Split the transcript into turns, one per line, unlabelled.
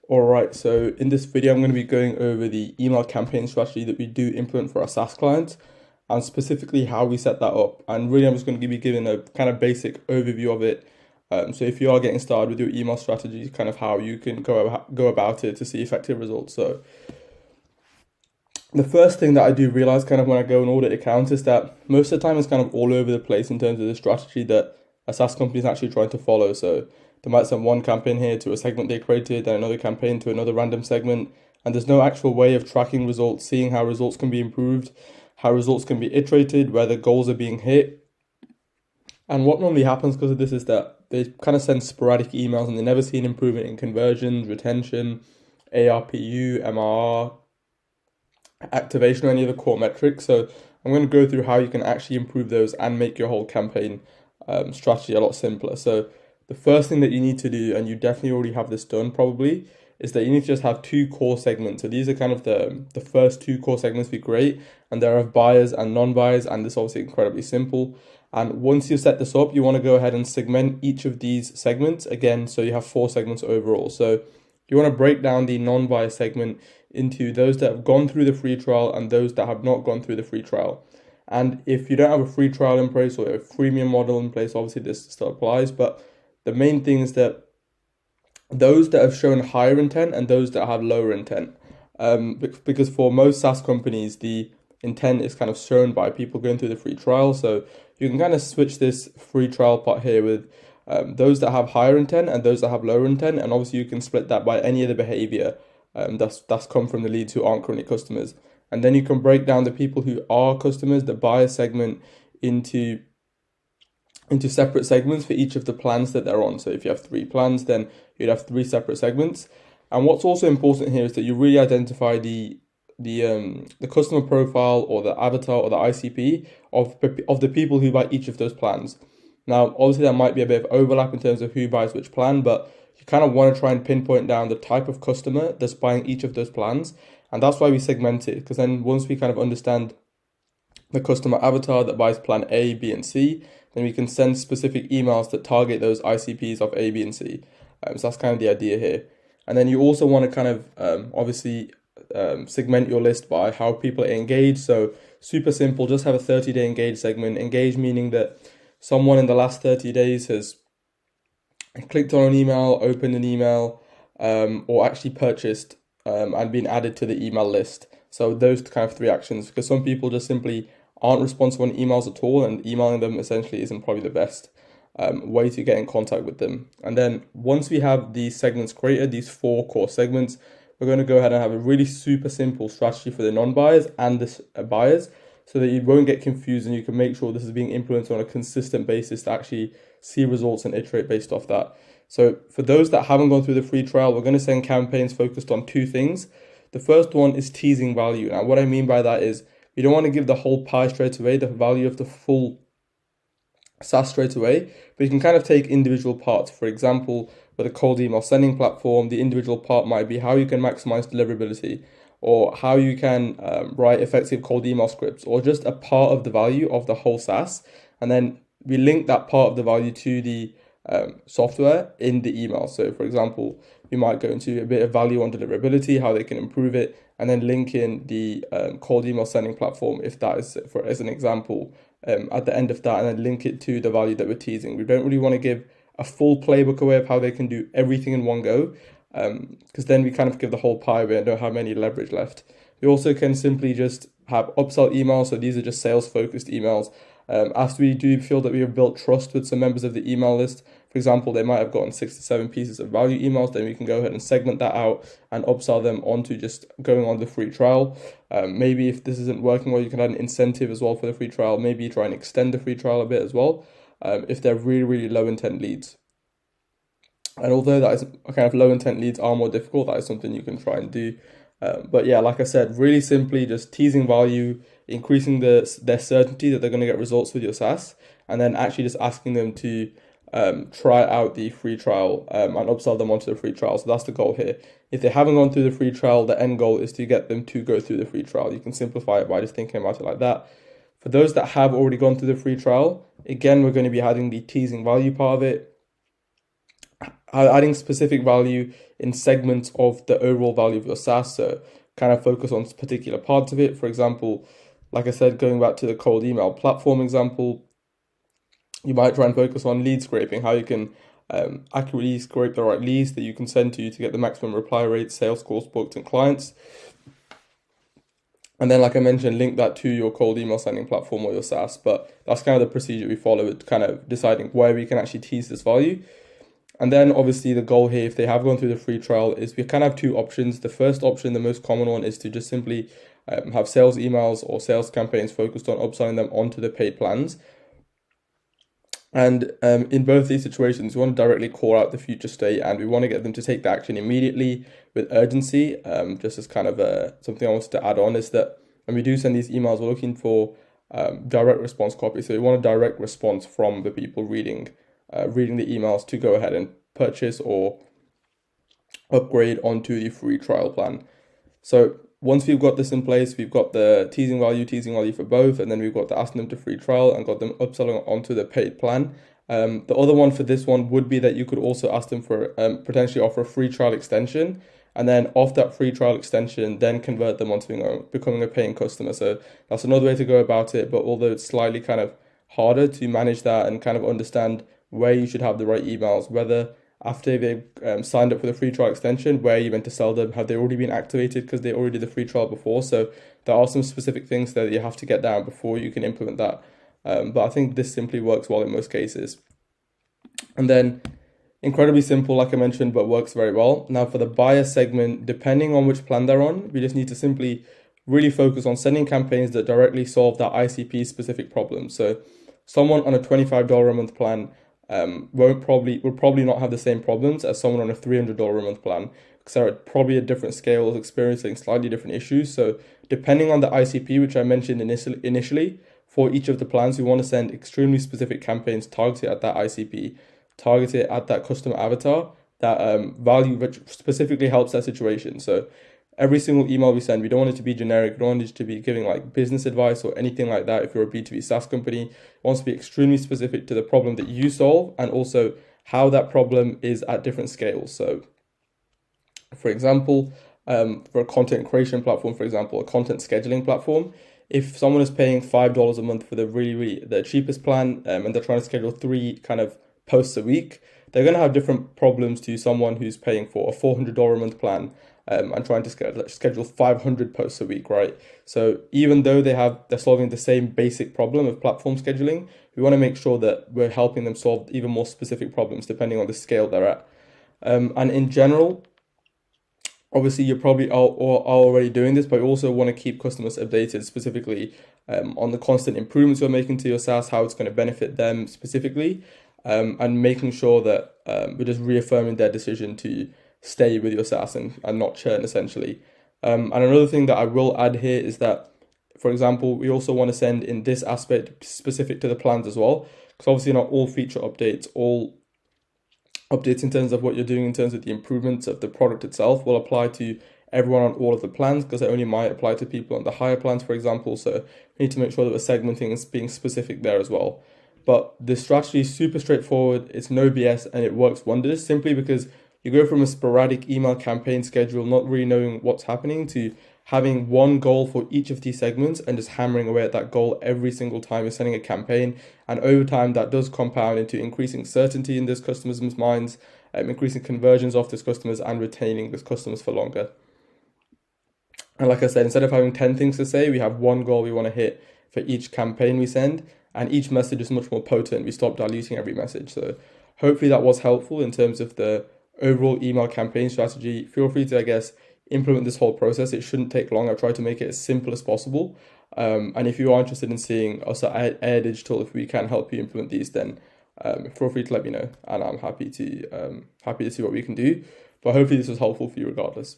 Alright, so in this video, I'm going to be going over the email campaign strategy that we do implement for our SaaS clients and specifically how we set that up. And really, I'm just going to be giving a kind of basic overview of it. So if you are getting started with your email strategy, kind of how you can go about it to see effective results. So the first thing that I do realize kind of when I go and audit accounts is that most of the time it's kind of all over the place in terms of the strategy that a SaaS company is actually trying to follow. So they might send one campaign here to a segment they created, then another campaign to another random segment, and there's no actual way of tracking results, seeing how results can be improved, how results can be iterated, whether goals are being hit. And what normally happens because of this is that they kind of send sporadic emails and they never see an improvement in conversions, retention, ARPU, MRR, activation, or any of the core metrics. So I'm going to go through how you can actually improve those and make your whole campaign strategy a lot simpler. So the first thing that you need to do, and you definitely already have this done probably, is that you need to just have two core segments. So these are kind of the first two core segments we create, and they're of buyers and non-buyers, and this is obviously incredibly simple. And once you set this up, you want to go ahead and segment each of these segments again, so you have four segments overall. So you want to break down the non-buyer segment into those that have gone through the free trial and those that have not gone through the free trial. And if you don't have a free trial in place or a freemium model in place, obviously this still applies. But the main thing is that those that have shown higher intent and those that have lower intent. Because for most SaaS companies, the intent is kind of shown by people going through the free trial. So you can kind of switch this free trial part here with those that have higher intent and those that have lower intent. And obviously you can split that by any other behavior that's come from the leads who aren't currently customers. And then you can break down the people who are customers, the buyer segment, into separate segments for each of the plans that they're on. So if you have three plans, then you'd have three separate segments. And what's also important here is that you really identify the customer profile or the avatar or the ICP of the people who buy each of those plans. Now, obviously, there might be a bit of overlap in terms of who buys which plan, but you kind of want to try and pinpoint down the type of customer that's buying each of those plans. And that's why we segment it, because then once we kind of understand the customer avatar that buys plan A, B, and C, then we can send specific emails that target those ICPs of A, B, and C. So that's kind of the idea here. And then you also want to kind of obviously segment your list by how people are engaged. So super simple, just have a 30-day engage segment. Engage meaning that someone in the last 30 days has clicked on an email, opened an email, or actually purchased and been added to the email list. So those kind of three actions, because some people just simply aren't responsive on emails at all, and emailing them essentially isn't probably the best way to get in contact with them. And then once we have these segments created, these four core segments, we're going to go ahead and have a really super simple strategy for the non-buyers and the buyers, so that you won't get confused and you can make sure this is being implemented on a consistent basis to actually see results and iterate based off that. So for those that haven't gone through the free trial, we're going to send campaigns focused on two things. The first one is teasing value. Now, what I mean by that is you don't want to give the whole pie straight away, the value of the full SaaS straight away, but you can kind of take individual parts. For example, with a cold email sending platform, the individual part might be how you can maximize deliverability, or how you can write effective cold email scripts, or just a part of the value of the whole SaaS. And then we link that part of the value to the software in the email. So for example, we might go into a bit of value on deliverability, how they can improve it, and then link in the cold email sending platform, if that is for as an example, at the end of that, and then link it to the value that we're teasing. We don't really want to give a full playbook away of how they can do everything in one go, because then we kind of give the whole pie away and don't have any leverage left. We also can simply just have upsell emails. So these are just sales focused emails. After we do feel that we have built trust with some members of the email list, for example, they might have gotten 6 to 7 pieces of value emails, then we can go ahead and segment that out and upsell them onto just going on the free trial. Maybe if this isn't working well, you can add an incentive as well for the free trial. Maybe try and extend the free trial a bit as well, if they're really, really low intent leads. And although that is kind of low intent leads are more difficult, that is something you can try and do. But yeah, like I said, really simply just teasing value, increasing their certainty that they're going to get results with your SaaS, and then actually just asking them to try out the free trial and upsell them onto the free trial. So that's the goal here. If they haven't gone through the free trial, the end goal is to get them to go through the free trial. You can simplify it by just thinking about it like that. For those that have already gone through the free trial, again, we're going to be adding the teasing value part of it. adding specific value in segments of the overall value of your SaaS. So kind of focus on particular parts of it. For example, like I said, going back to the cold email platform example, you might try and focus on lead scraping, how you can accurately scrape the right leads that you can send to you to get the maximum reply rate, sales calls booked, and clients. And then, like I mentioned, link that to your cold email sending platform or your SaaS. But that's kind of the procedure we follow with kind of deciding where we can actually tease this value. And then obviously the goal here, if they have gone through the free trial, is we kind of have two options. The first option, the most common one, is to just simply have sales emails or sales campaigns focused on upselling them onto the paid plans. And in both these situations, we want to directly call out the future state, and we want to get them to take the action immediately with urgency. Just as kind of something I wanted to add on is that when we do send these emails, we're looking for direct response copy. So we want a direct response from the people reading the emails to go ahead and purchase or upgrade onto the free trial plan. So once we've got this in place, we've got the teasing value for both, and then we've got the asking them to free trial and got them upselling onto the paid plan. The other one for this one would be that you could also ask them for potentially offer a free trial extension, and then off that free trial extension, then convert them onto becoming a paying customer. So that's another way to go about it, but although it's slightly kind of harder to manage that and kind of understand where you should have the right emails, whether after they've signed up for the free trial extension, where you meant to sell them, have they already been activated because they already did the free trial before? So there are some specific things that you have to get down before you can implement that. But I think this simply works well in most cases. And then incredibly simple, like I mentioned, but works very well. Now for the buyer segment, depending on which plan they're on, we just need to simply really focus on sending campaigns that directly solve that ICP specific problem. So someone on a $25 a month plan will probably not have the same problems as someone on a $300 a month plan, because they're at probably at different scales, experiencing slightly different issues. So depending on the ICP, which I mentioned initially, for each of the plans, we want to send extremely specific campaigns targeted at that ICP, targeted at that customer avatar, that value which specifically helps that situation. So every single email we send, we don't want it to be generic. We don't want it to be giving like business advice or anything like that. If you're a B2B SaaS company, it wants to be extremely specific to the problem that you solve and also how that problem is at different scales. So for example, for a content creation platform, for example, a content scheduling platform, if someone is paying $5 a month for the cheapest plan and they're trying to schedule 3 kind of posts a week, they're going to have different problems to someone who's paying for a $400 a month plan and trying to schedule 500 posts a week, right? So even though they're solving the same basic problem of platform scheduling, we want to make sure that we're helping them solve even more specific problems depending on the scale they're at. And in general, obviously you probably are already doing this, but you also want to keep customers updated specifically on the constant improvements you're making to your SaaS, how it's going to benefit them specifically, and making sure that we're just reaffirming their decision to stay with your SaaS and not churn essentially. And another thing that I will add here is that, for example, we also want to send in this aspect specific to the plans as well, because obviously not all feature updates, all updates in terms of what you're doing in terms of the improvements of the product itself will apply to everyone on all of the plans, because they only might apply to people on the higher plans, for example. So we need to make sure that we're segmenting and being specific there as well. But the strategy is super straightforward. It's no BS and it works wonders, simply because you go from a sporadic email campaign schedule, not really knowing what's happening, to having one goal for each of these segments and just hammering away at that goal every single time you're sending a campaign. And over time, that does compound into increasing certainty in those customers' minds, increasing conversions of those customers and retaining those customers for longer. And like I said, instead of having 10 things to say, we have one goal we want to hit for each campaign we send, and each message is much more potent. We stop diluting every message. So hopefully that was helpful in terms of the overall email campaign strategy. Feel free to, I guess, implement this whole process. It shouldn't take long. I've tried to make it as simple as possible. And if you are interested in seeing us at Air Digital, if we can help you implement these, then feel free to let me know, and I'm happy to see what we can do. But hopefully this was helpful for you regardless.